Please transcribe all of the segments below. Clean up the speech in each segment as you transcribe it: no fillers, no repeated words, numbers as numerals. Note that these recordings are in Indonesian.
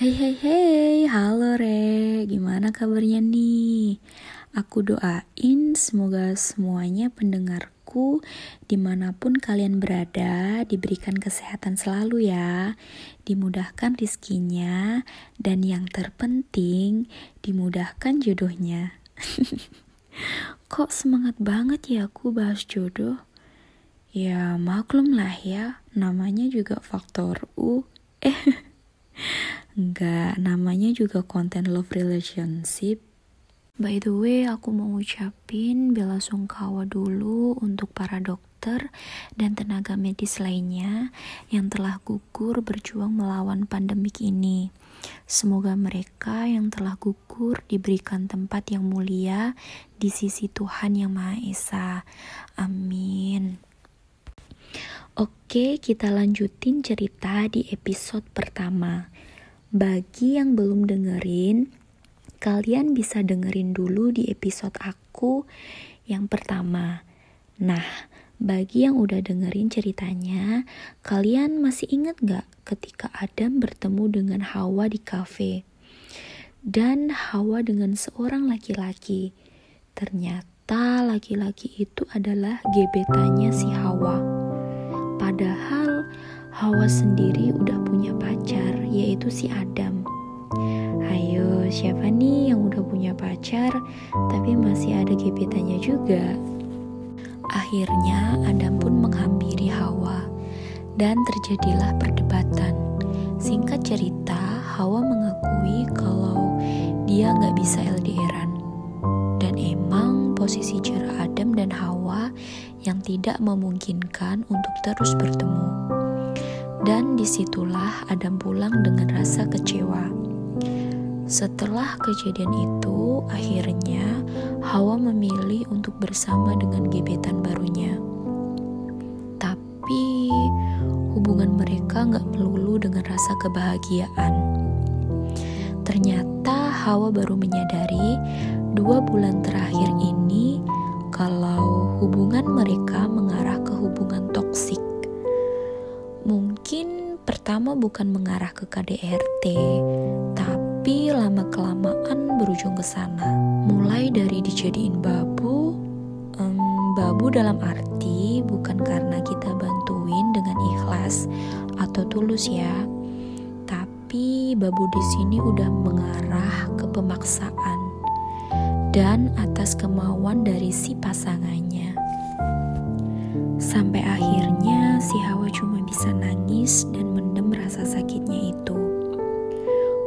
Hey, halo Re, gimana kabarnya nih? Aku doain semoga semuanya pendengarku dimanapun kalian berada diberikan kesehatan selalu ya, dimudahkan rizkinya, dan yang terpenting dimudahkan jodohnya. Kok semangat banget ya aku bahas jodoh? Ya maklum lah ya, namanya juga faktor U. Enggak, namanya juga konten love relationship. By the way, aku mau ngucapin bela sungkawa dulu untuk para dokter dan tenaga medis lainnya yang telah gugur berjuang melawan pandemik ini. Semoga mereka yang telah gugur diberikan tempat yang mulia di sisi Tuhan Yang Maha Esa. Amin. Oke, kita lanjutin cerita di episode pertama. Bagi yang belum dengerin, kalian bisa dengerin dulu di episode aku yang pertama. Nah, bagi yang udah dengerin ceritanya, kalian masih ingat gak ketika Adam bertemu dengan Hawa di kafe? Dan Hawa dengan seorang laki-laki. Ternyata laki-laki itu adalah gebetannya si Hawa. Padahal Hawa sendiri udah punya pacar, yaitu si Adam. Ayo, siapa nih yang udah punya pacar, tapi masih ada gebetannya juga? Akhirnya Adam pun menghampiri Hawa, dan terjadilah perdebatan. Singkat cerita, Hawa mengakui kalau dia gak bisa LDR-an. Dan emang posisi jarak Adam dan Hawa yang tidak memungkinkan untuk terus bertemu. Dan disitulah Adam pulang dengan rasa kecewa. Setelah kejadian itu, akhirnya Hawa memilih untuk bersama dengan gebetan barunya. Tapi hubungan mereka gak melulu dengan rasa kebahagiaan. Ternyata Hawa baru menyadari 2 bulan terakhir ini kalau hubungan mereka mengarah ke hubungan toksik. Mungkin pertama bukan mengarah ke KDRT, tapi lama-kelamaan berujung ke sana. Mulai dari dijadiin babu dalam arti bukan karena kita bantuin dengan ikhlas atau tulus ya, tapi babu di sini udah mengarah ke pemaksaan dan atas kemauan dari si pasangannya. Sampai akhirnya si Hawa cuma bisa nangis dan mendem rasa sakitnya itu.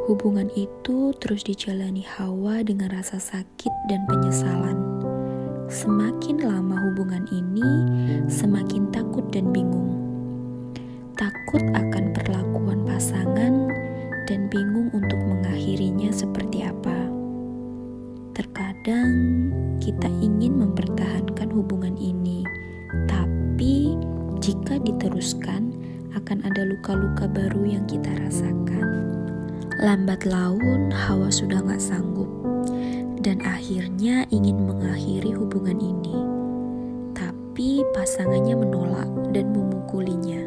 Hubungan itu terus dijalani Hawa dengan rasa sakit dan penyesalan. Semakin lama hubungan ini, semakin takut dan bingung. Takut akan perlakuan pasangan dan bingung untuk mengakhirinya seperti apa. Terkadang kita ingin mempertahankan hubungan ini, tapi jika diteruskan akan ada luka-luka baru yang kita rasakan. Lambat laun Hawa sudah gak sanggup dan akhirnya ingin mengakhiri hubungan ini. Tapi pasangannya menolak dan memukulinya.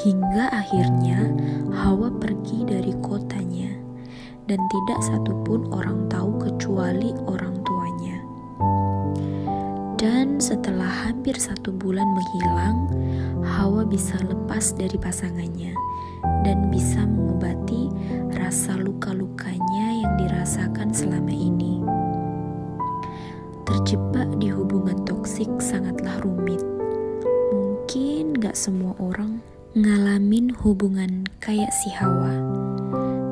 Hingga akhirnya Hawa pergi dari kotanya dan tidak satupun orang tahu kecuali orang tuanya. Dan setelah hampir 1 bulan menghilang, Hawa bisa lepas dari pasangannya dan bisa mengobati rasa luka-lukanya yang dirasakan selama ini. Terjebak di hubungan toksik sangatlah rumit. Mungkin gak semua orang ngalamin hubungan kayak si Hawa.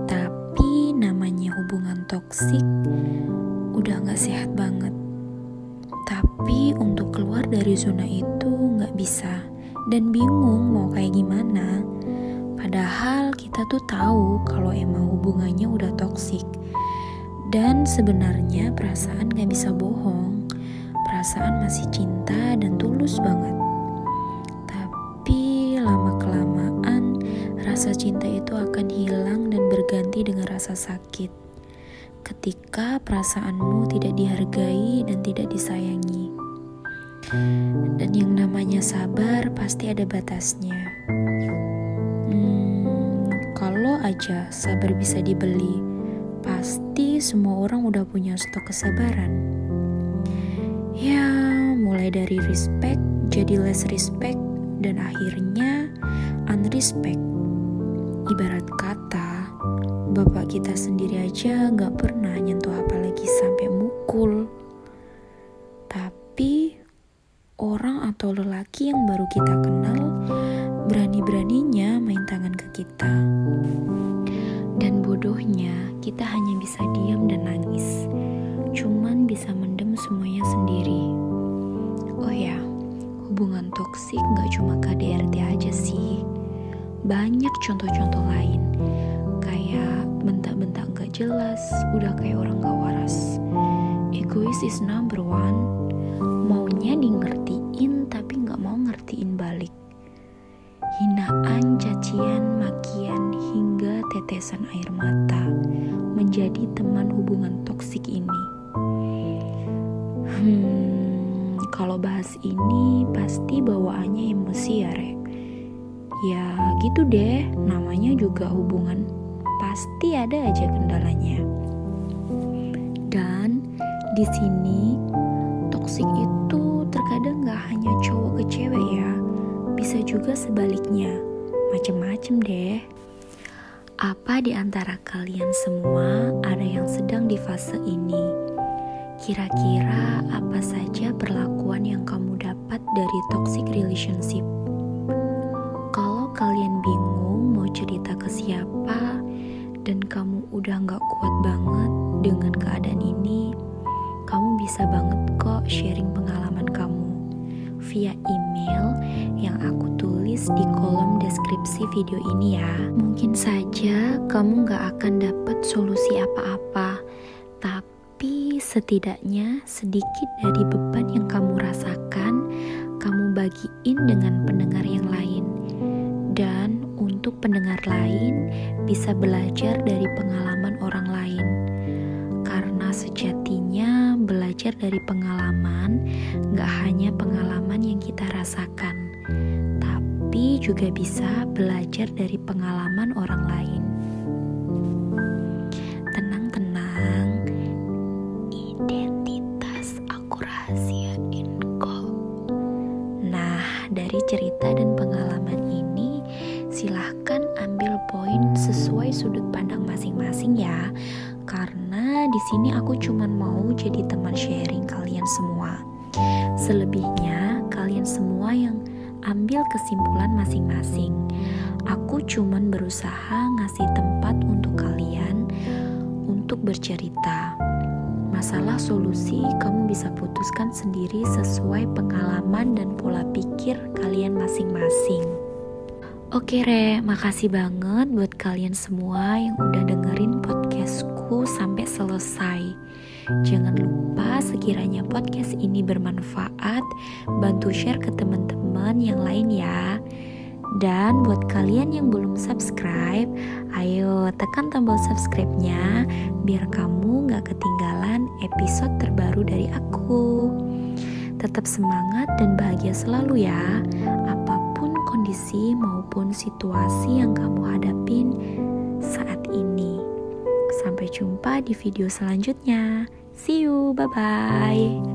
Tapi namanya hubungan toksik udah gak sehat banget. Tapi untuk keluar dari zona itu gak bisa dan bingung mau kayak gimana. Padahal kita tuh tahu kalau emang hubungannya udah toksik. Dan sebenarnya perasaan gak bisa bohong. Perasaan masih cinta dan tulus banget. Tapi lama-kelamaan rasa cinta itu akan hilang dan berganti dengan rasa sakit. Ketika perasaanmu tidak dihargai dan tidak disayangi. Dan yang namanya sabar pasti ada batasnya. Kalau aja sabar bisa dibeli. Pasti semua orang udah punya stok kesabaran. Ya, mulai dari respect jadi less respect dan akhirnya unrespect. Ibarat kata, bapak kita sendiri aja gak pernah nyentuh apalagi sampai mukul. Tapi orang atau lelaki yang baru kita kenal berani-beraninya main tangan ke kita. Dan bodohnya kita hanya bisa diam dan nangis. Cuman bisa mendem semuanya sendiri. Oh ya, hubungan toksik gak cuma KDRT aja sih. Banyak contoh-contoh lain. Kayak bentak-bentak gak jelas, udah kayak orang gak waras. Egois is number one. Maunya di ngertiin tapi gak mau ngertiin balik. Hinaan, cacian, makian, hingga tetesan air mata menjadi teman hubungan toksik ini. Kalau bahas ini pasti bawaannya emosi ya, Rek. Ya gitu deh, namanya juga hubungan. Pasti ada aja kendalanya. Dan di sini toksik itu terkadang gak hanya cowok ke cewek ya, bisa juga sebaliknya, macem-macem deh. Apa di antara kalian semua ada yang sedang di fase ini? Kira-kira apa saja perlakuan yang kamu dapat dari toxic relationship? Kalau kalian bingung mau cerita ke siapa dan kamu udah gak kuat banget dengan keadaan ini, kamu bisa banget kok sharing pengalaman kamu via email yang aku tulis di kolom deskripsi video ini ya. Mungkin saja kamu gak akan dapat solusi apa-apa, tapi setidaknya sedikit dari beban yang kamu rasakan, kamu bagiin dengan pendengar yang lain. Dan untuk pendengar lain bisa belajar dari pengalaman orang lain. Karena sejatinya belajar dari pengalaman gak hanya pengalaman yang kita rasakan, tapi juga bisa belajar dari pengalaman orang lain. Tenang-tenang, identitas aku rahasiain kok. Nah, dari cerita dan pengalaman ini, silahkan ambil poin sesuai sudut pandang masing-masing ya. Karena di sini aku cuman mau jadi teman sharing kalian semua. Selebihnya kalian semua yang ambil kesimpulan masing-masing. Aku cuman berusaha ngasih tempat untuk kalian untuk bercerita. Masalah solusi kamu bisa putuskan sendiri sesuai pengalaman dan pola pikir kalian masing-masing. Oke Re, makasih banget buat kalian semua yang udah dengerin podcastku sampai selesai. Jangan lupa sekiranya podcast ini bermanfaat, bantu share ke teman-teman yang lain ya. Dan buat kalian yang belum subscribe, ayo tekan tombol subscribe-nya biar kamu gak ketinggalan episode terbaru dari aku. Tetap semangat dan bahagia selalu ya, apapun kondisi maupun situasi yang kamu hadapin saat ini. Sampai jumpa di video selanjutnya. See you, bye-bye.